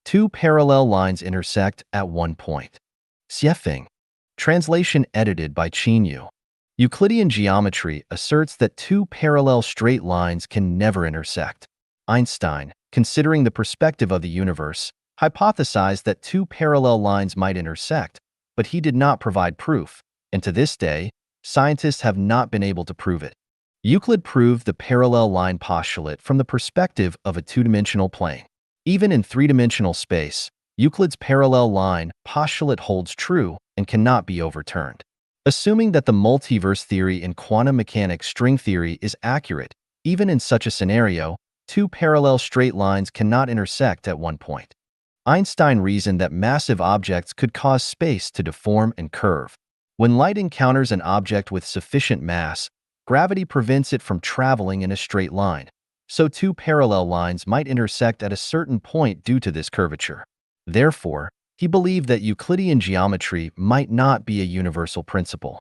Two parallel lines intersect at one point. Xiefeng. Translation edited by Qinyu. Euclidean geometry asserts that two parallel straight lines can never intersect. Einstein, considering the perspective of the universe, hypothesized that two parallel lines might intersect, but he did not provide proof, and to this day, scientists have not been able to prove it. Euclid proved the parallel line postulate from the perspective of a two-dimensional plane. Even in three-dimensional space, Euclid's parallel line postulate holds true and cannot be overturned. Assuming that the multiverse theory in quantum mechanics string theory is accurate, even in such a scenario, two parallel straight lines cannot intersect at one point. Einstein reasoned that massive objects could cause space to deform and curve. When light encounters an object with sufficient mass, gravity prevents it from traveling in a straight line, so two parallel lines might intersect at a certain point due to this curvature. Therefore, he believed that Euclidean geometry might not be a universal principle.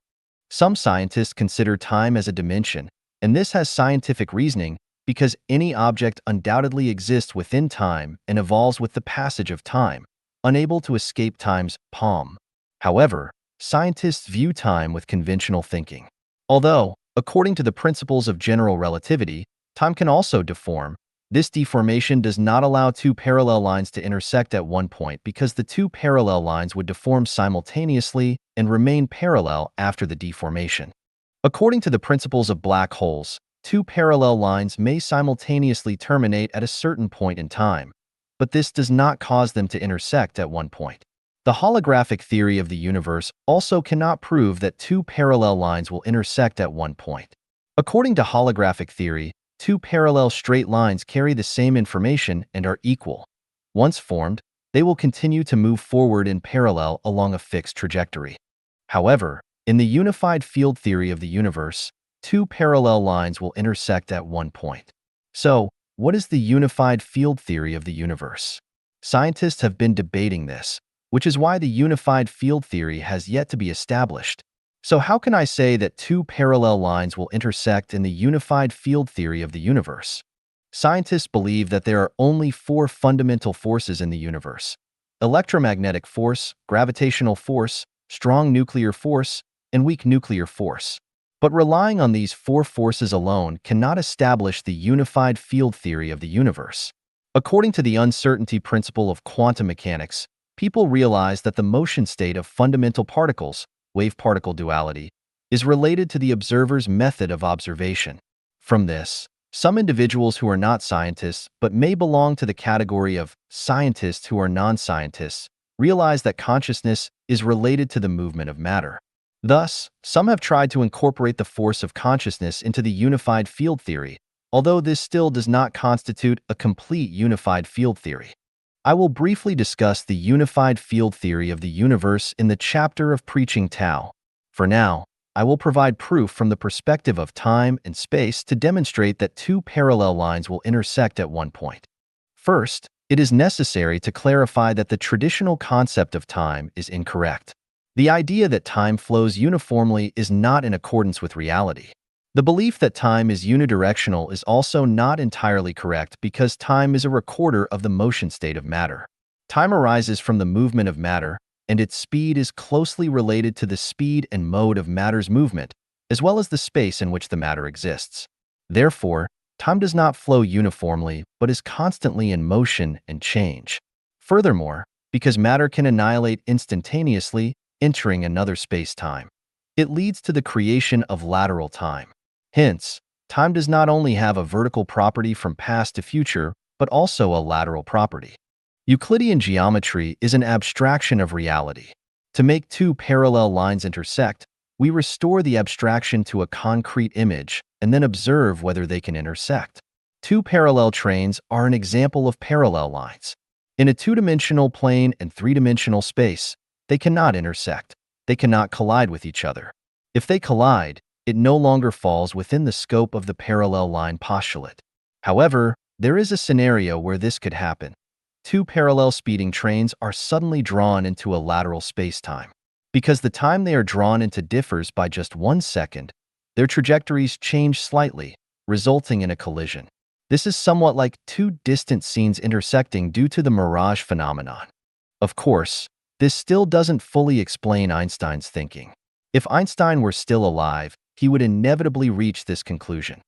Some scientists consider time as a dimension, and this has scientific reasoning because any object undoubtedly exists within time and evolves with the passage of time, unable to escape time's palm. However, scientists view time with conventional thinking. Although, according to the principles of general relativity, time can also deform. This deformation does not allow two parallel lines to intersect at one point because the two parallel lines would deform simultaneously and remain parallel after the deformation. According to the principles of black holes, two parallel lines may simultaneously terminate at a certain point in time, but this does not cause them to intersect at one point. The holographic theory of the universe also cannot prove that two parallel lines will intersect at one point. According to holographic theory, two parallel straight lines carry the same information and are equal. Once formed, they will continue to move forward in parallel along a fixed trajectory. However, in the unified field theory of the universe, two parallel lines will intersect at one point. So, what is the unified field theory of the universe? Scientists have been debating this, which is why the unified field theory has yet to be established. So how can I say that two parallel lines will intersect in the unified field theory of the universe? Scientists believe that there are only four fundamental forces in the universe: electromagnetic force, gravitational force, strong nuclear force, and weak nuclear force. But relying on these four forces alone cannot establish the unified field theory of the universe. According to the uncertainty principle of quantum mechanics, people realize that the motion state of fundamental particles, wave-particle duality, is related to the observer's method of observation. From this, some individuals who are not scientists but may belong to the category of scientists who are non-scientists realize that consciousness is related to the movement of matter. Thus, some have tried to incorporate the force of consciousness into the unified field theory, although this still does not constitute a complete unified field theory. I will briefly discuss the unified field theory of the universe in the chapter of Preaching Tao. For now, I will provide proof from the perspective of time and space to demonstrate that two parallel lines will intersect at one point. First, it is necessary to clarify that the traditional concept of time is incorrect. The idea that time flows uniformly is not in accordance with reality. The belief that time is unidirectional is also not entirely correct because time is a recorder of the motion state of matter. Time arises from the movement of matter, and its speed is closely related to the speed and mode of matter's movement, as well as the space in which the matter exists. Therefore, time does not flow uniformly, but is constantly in motion and change. Furthermore, because matter can annihilate instantaneously, entering another space-time, it leads to the creation of lateral time. Hence, time does not only have a vertical property from past to future, but also a lateral property. Euclidean geometry is an abstraction of reality. To make two parallel lines intersect, we restore the abstraction to a concrete image and then observe whether they can intersect. Two parallel trains are an example of parallel lines. In a two-dimensional plane and three-dimensional space, they cannot intersect. They cannot collide with each other. If they collide, it no longer falls within the scope of the parallel line postulate. However, there is a scenario where this could happen. Two parallel speeding trains are suddenly drawn into a lateral spacetime. Because the time they are drawn into differs by just 1 second, their trajectories change slightly, resulting in a collision. This is somewhat like two distant scenes intersecting due to the mirage phenomenon. Of course, this still doesn't fully explain Einstein's thinking. If Einstein were still alive, he would inevitably reach this conclusion.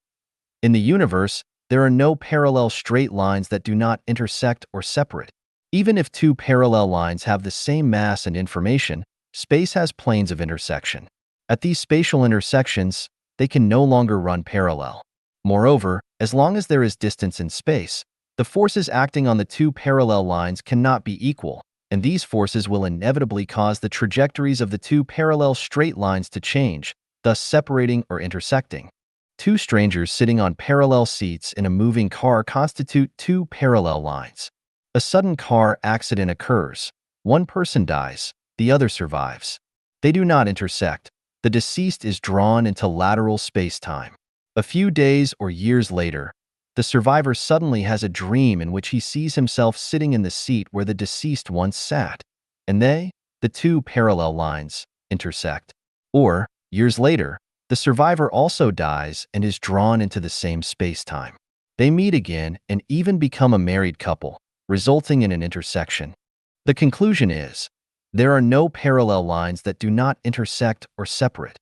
In the universe, there are no parallel straight lines that do not intersect or separate. Even if two parallel lines have the same mass and information, space has planes of intersection. At these spatial intersections, they can no longer run parallel. Moreover, as long as there is distance in space, the forces acting on the two parallel lines cannot be equal, and these forces will inevitably cause the trajectories of the two parallel straight lines to change, thus separating or intersecting. Two strangers sitting on parallel seats in a moving car constitute two parallel lines. A sudden car accident occurs. One person dies, the other survives. They do not intersect. The deceased is drawn into lateral space-time. A few days or years later, the survivor suddenly has a dream in which he sees himself sitting in the seat where the deceased once sat, and the two parallel lines, intersect. Or, years later, the survivor also dies and is drawn into the same space-time. They meet again and even become a married couple, resulting in an intersection. The conclusion is, there are no parallel lines that do not intersect or separate.